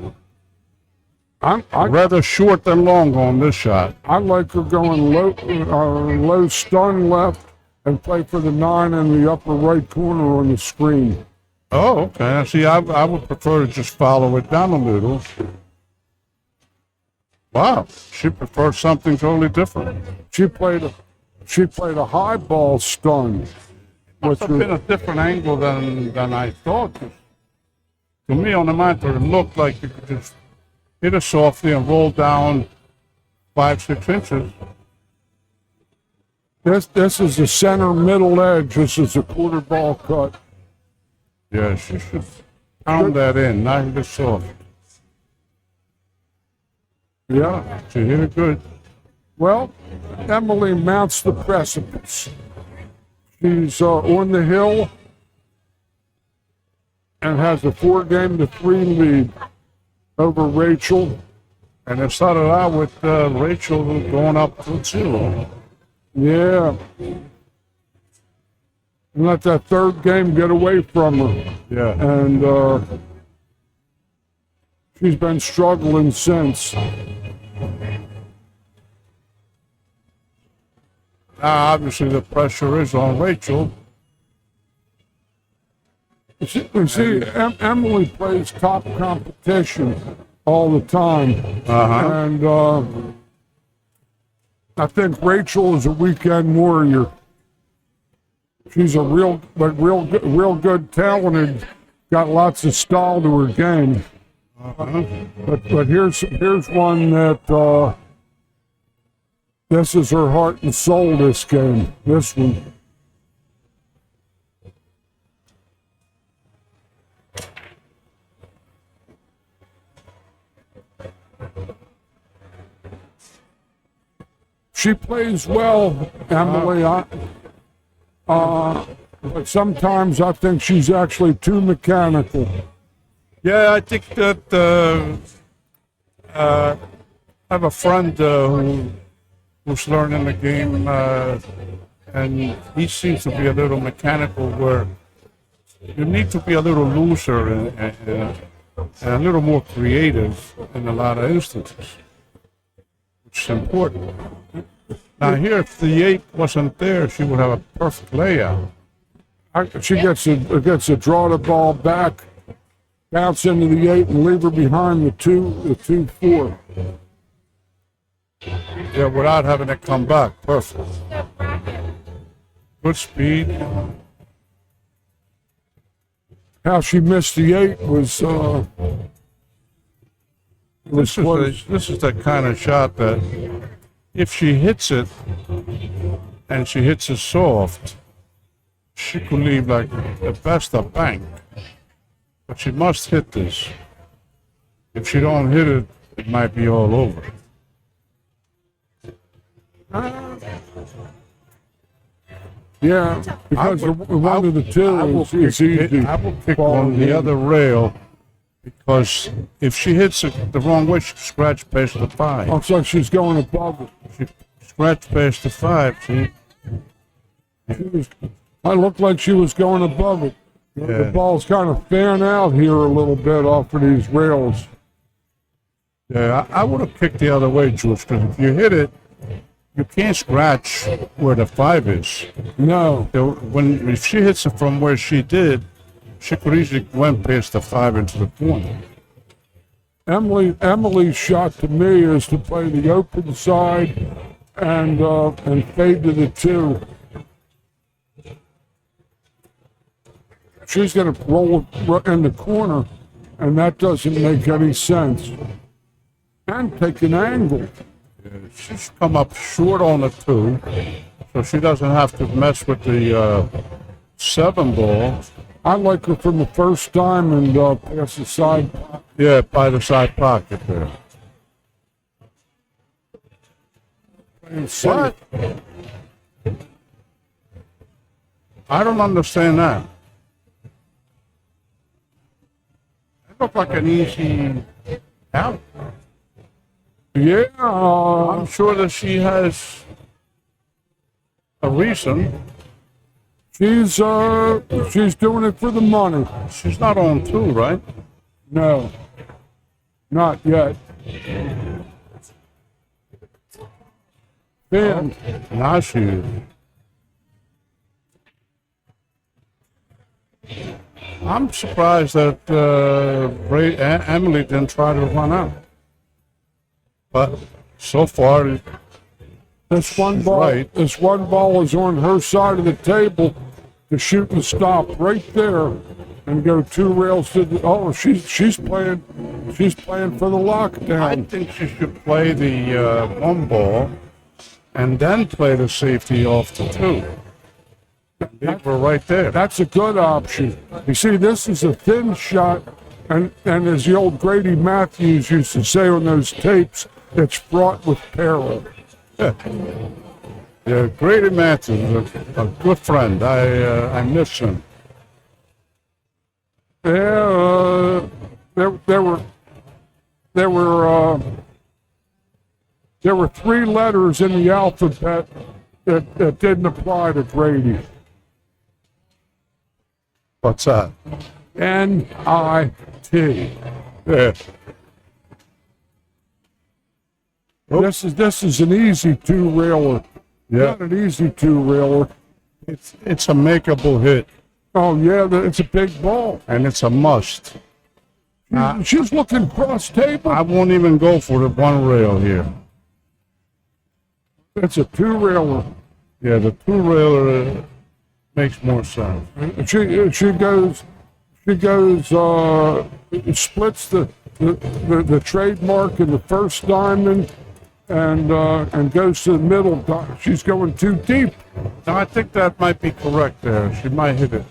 I Rather short than long on this shot. I like her going low stun left and play for the 9 in the upper right corner on the screen. Oh, okay. See, I would prefer to just follow it down a little. Wow, she prefers something totally different. She played a high ball stun. Must have been a different angle than I thought. To me, on the monitor, it looked like you could just hit it softly and roll down 5-6 inches. This is the center middle edge. This is a quarter ball cut. Yeah, she should pound that in, not hit it soft. Yeah. She hit it good. Well, Emily mounts the precipice. She's on the hill and has a 4-3 lead over Rachel. And it started out with Rachel going up 2-0. Yeah. And let that third game get away from her. Yeah. And she's been struggling since. Now, obviously, the pressure is on Rachel. You see, Emily plays top competition all the time. And I think Rachel is a weekend warrior. She's a real good, talented, got lots of style to her game. But here's one that this is her heart and soul. This game, this one. She plays well, Emily. But sometimes I think she's actually too mechanical. Yeah, I think that I have a friend who's learning the game, and he seems to be a little mechanical, where you need to be a little looser and a little more creative in a lot of instances, which is important. Now here, if the 8 wasn't there, she would have a perfect layout. She gets to draw the ball back, bounce into the 8, and leave her behind the 2-4. Yeah, without having to come back. Perfect. Good speed. How she missed the 8 was This is the kind of shot that if she hits it and she hits it soft, she could leave like the best of bank. But she must hit this. If she don't hit it, it might be all over. yeah, because one of the two is easy. I will pick on the other rail, because if she hits it the wrong way, she can scratch past the 5. Looks like she's going above it. She scratched past the 5, see? I looked like she was going above it. Yeah. The ball's kind of fan out here a little bit off of these rails. Yeah, I would have kicked the other way, George, because if you hit it, you can't scratch where the 5 is. No. If she hits it from where she did, she could easily went past the 5 into the corner. Emily's shot to me is to play the open side and fade to the 2. She's going to roll in the corner, and that doesn't make any sense. And take an angle. Yeah, she's come up short on the 2, so she doesn't have to mess with the 7 ball. I like her from the first time and pass the side. Yeah, by the side pocket there. What? I don't understand that. It looked like an easy out. Yeah. I'm sure that she has a reason. She's doing it for the money. She's not on 2, right? No, not yet. Ben, Now she is. I'm surprised that Emily didn't try to run out. But so far, this one she's ball, right. this one ball is on her side of the table to shoot and stop right there, and go 2 rails to the. Oh, she's playing for the lockdown. I think she should play the 1 ball and then play the safety off the 2. Leave her right there. That's a good option. You see, this is a thin shot, and as the old Grady Matthews used to say on those tapes, it's fraught with peril. Yeah, Grady Matthews is a good friend. I miss him. Yeah, there were 3 letters in the alphabet that didn't apply to Grady. What's that? N-I-T. Yeah. This is an easy 2-railer. Yeah. Not an easy 2-railer. It's a makeable hit, Oh yeah, it's a big ball. and it's a must. She's looking cross table. I won't even go for the 1 rail here. It's a 2-railer. Yeah, the 2-railer makes more sense. She splits the trademark in the first diamond and goes to the middle. She's going too deep. Now, I think that might be correct there. She might hit it.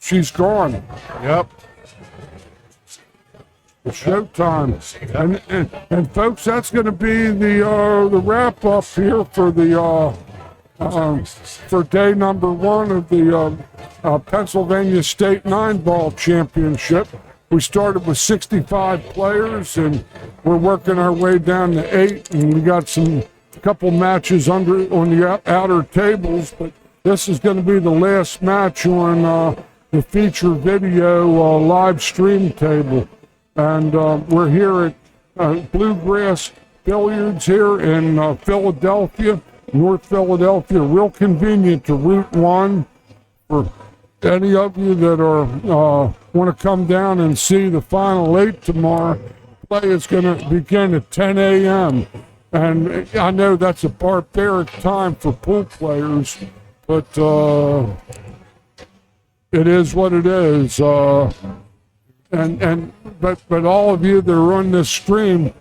She's gone. Yep. It's showtime. And folks, that's going to be the wrap up here for the for day number 1 of the Pennsylvania State 9-ball championship. We started with 65 players, and we're working our way down to 8, and we got a couple matches on the outer tables, but this is going to be the last match on the feature video live stream table. And we're here at Bluegrass Billiards here in Philadelphia, North Philadelphia, real convenient to Route 1 for any of you that are want to come down and see the Final 8 tomorrow. Play is going to begin at 10 a.m. And I know that's a barbaric time for pool players, but it is what it is. But all of you that are on this stream,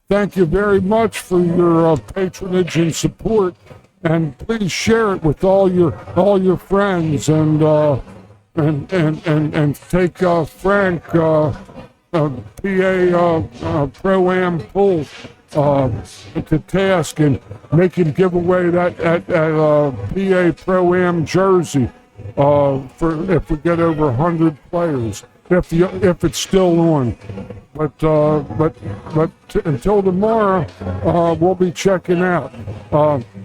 thank you very much for your patronage and support, and please share it with all your friends, and take Frank PA Pro-Am Pool to task and make him give away that PA Pro-Am jersey for if we get over 100 players, if it's still on. until tomorrow, we'll be checking out.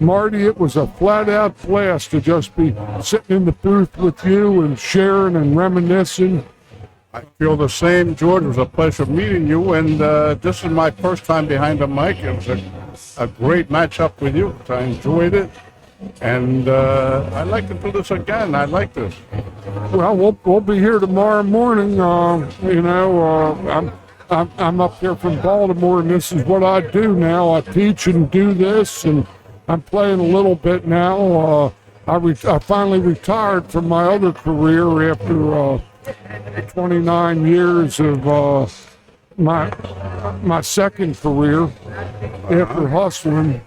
Marty, it was a flat-out blast to just be sitting in the booth with you and sharing and reminiscing. I feel the same, George. It was a pleasure meeting you, and this is my first time behind the mic. It was a great matchup with you. I enjoyed it, and I'd like to do this again. I like this. Well, we'll be here tomorrow morning. I'm up here from Baltimore, and this is what I do now. I teach and do this, and I'm playing a little bit now. I finally retired from my other career after 29 years of my second career after hustling.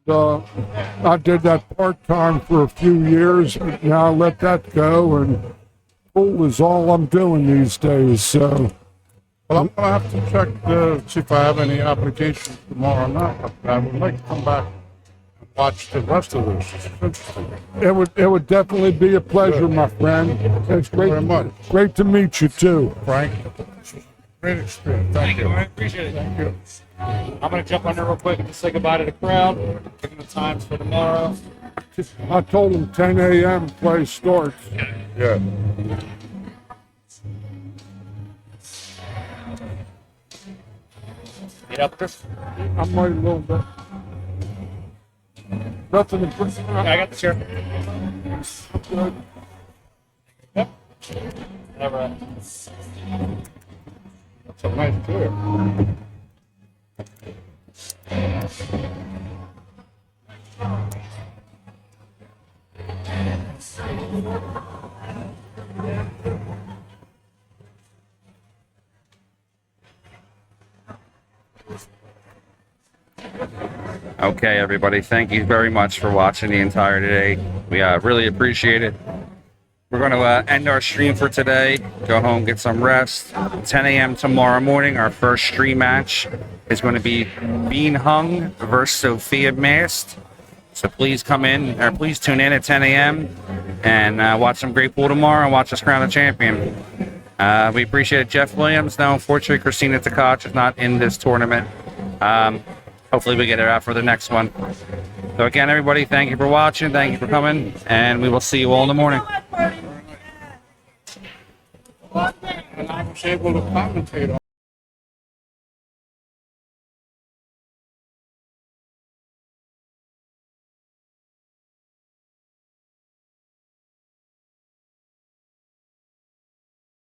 I did that part-time for a few years, but now I let that go, and pool is all I'm doing these days. So, well, I'm gonna have to check to see if I have any obligations tomorrow night. I would like to come back and watch the rest of this. It's interesting. it would definitely be a pleasure, my friend. It's Thank you very much, great to meet you too. Frank. Great experience. Thank you. I appreciate it. Thank you. I'm going to jump on there real quick and just say goodbye to the crowd. Give them the times for tomorrow. I told him 10 a.m. play starts. Yeah. Get up, Chris. I'm waiting a little bit. Nothing to put. I got the chair. Yep. All right. That's a nice chair. Okay, everybody, thank you very much for watching the entire day. We really appreciate it. We're going to end our stream for today, go home, get some rest. 10 a.m. tomorrow morning, our first stream match is going to be Bean Hung versus Sophia Mast. So please come in, or please tune in at 10 a.m. and watch some great pool tomorrow and watch us crown a champion. We appreciate it. Jeff Williams. Now, unfortunately, Christina Tkach is not in this tournament. Hopefully we get her out for the next one. So again, everybody, thank you for watching. Thank you for coming. And we will see you all in the morning. And I was able to commentate on